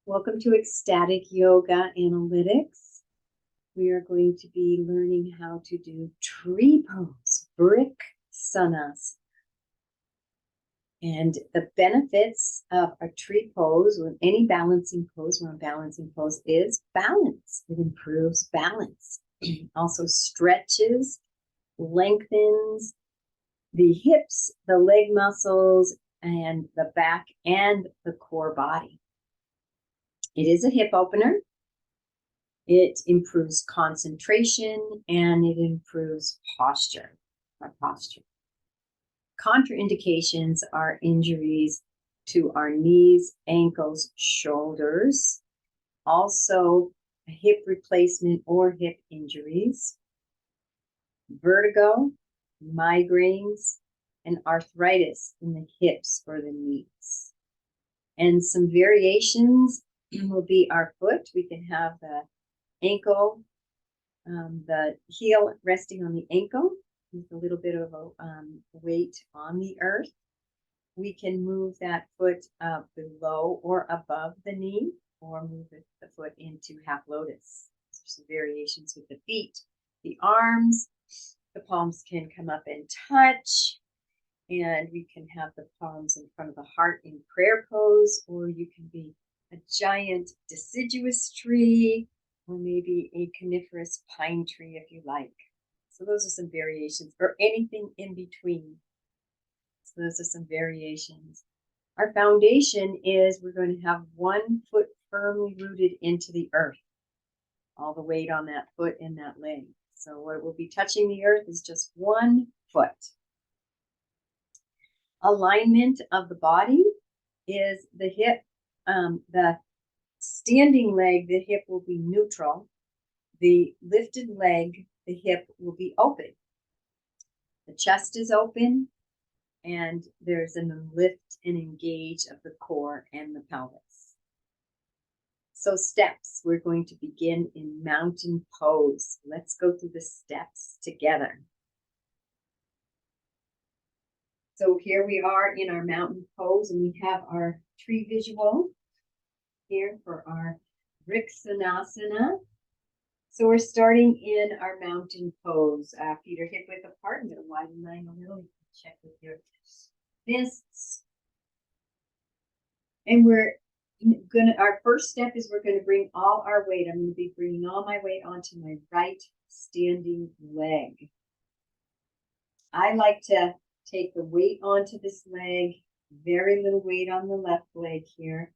Welcome to Ecstatic Yoga Analytics. We are going to be learning how to do tree pose, Vrkksasana. And the benefits of a tree pose or any balancing pose, or a balancing pose, is balance. It improves balance. Also stretches, lengthens the hips, the leg muscles, and the back and the core body. It is a hip opener. It improves concentration and it improves posture. Contraindications are injuries to our knees, ankles, shoulders, also hip replacement or hip injuries, vertigo, migraines, and arthritis in the hips or the knees. And some variations will be our foot. We can have the ankle, the heel resting on the ankle with a little bit of a weight on the earth. We can move that foot below or above the knee, or move the foot into half lotus. There's some variations with the feet. The arms, the palms can come up and touch, and we can have the palms in front of the heart in prayer pose, or you can be a giant deciduous tree, or maybe a coniferous pine tree if you like. So those are some variations, or anything in between. So those are some variations. Our foundation is we're going to have one foot firmly rooted into the earth. All the weight on that foot and that leg. So what will be touching the earth is just one foot. Alignment of the body is the hip. The standing leg, the hip will be neutral. The lifted leg, the hip will be open. The chest is open, and there's a lift and engage of the core and the pelvis. So steps, we're going to begin in mountain pose. Let's go through the steps together. So here we are in our mountain pose, and we have our tree visual here for our Vrksasana. So we're starting in our mountain pose. Feet are hip width apart. I'm going to widen mine a little. You can check with your fists. And our first step is we're going to bring all our weight. I'm going to be bringing all my weight onto my right standing leg. I like to take the weight onto this leg, very little weight on the left leg here.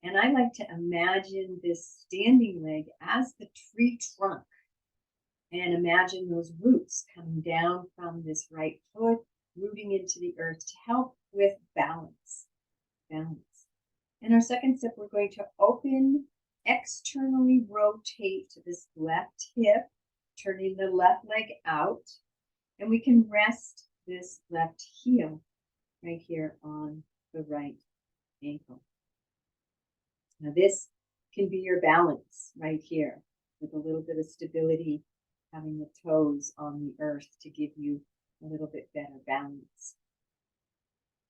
And I like to imagine this standing leg as the tree trunk, and imagine those roots coming down from this right foot, rooting into the earth to help with balance. And our second step, we're going to open, externally rotate this left hip, turning the left leg out, and we can rest this left heel right here on the right ankle. Now this can be your balance right here, with a little bit of stability, having the toes on the earth to give you a little bit better balance.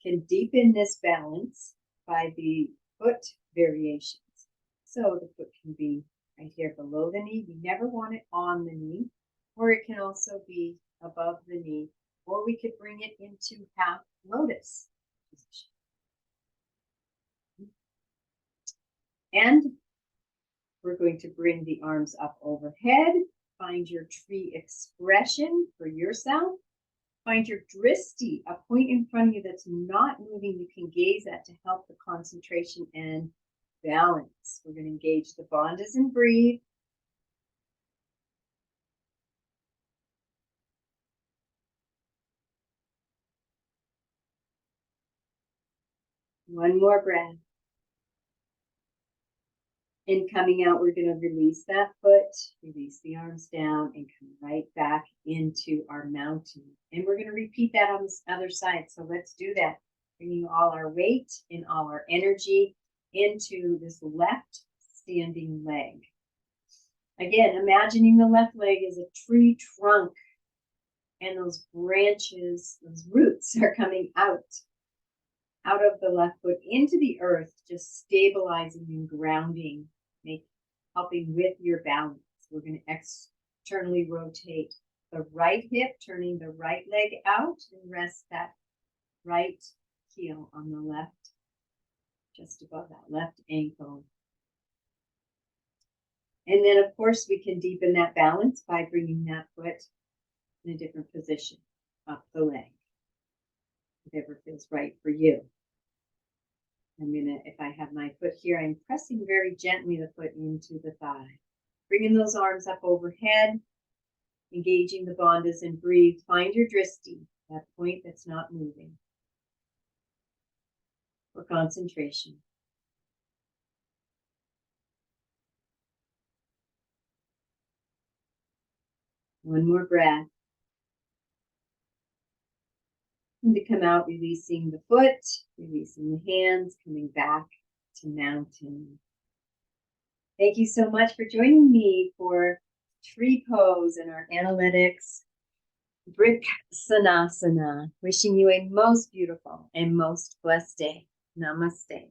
Can deepen this balance by the foot variations. So the foot can be right here below the knee. We never want it on the knee, or it can also be above the knee, or we could bring it into half lotus position. And we're going to bring the arms up overhead. Find your tree expression for yourself. Find your dristi, a point in front of you that's not moving. You can gaze at to help the concentration and balance. We're going to engage the bandhas and breathe. One more breath. And coming out, we're going to release that foot, release the arms down, and come right back into our mountain. And we're going to repeat that on this other side. So let's do that. Bringing all our weight and all our energy into this left standing leg. Again, imagining the left leg is a tree trunk, and those branches, those roots are coming out out of the left foot into the earth, just stabilizing and grounding, helping with your balance. We're going to externally rotate the right hip, turning the right leg out, and rest that right heel on the left, just above that left ankle. And then, of course, we can deepen that balance by bringing that foot in a different position, up the leg, whatever feels right for you. If I have my foot here, I'm pressing very gently the foot into the thigh. Bringing those arms up overhead, engaging the bandhas, and breathe. Find your drishti, that point that's not moving, for concentration. One more breath. And to come out, releasing the foot, releasing the hands, coming back to mountain. Thank you so much for joining me for tree pose and our analytics Vrksasana. Wishing you a most beautiful and most blessed day. Namaste.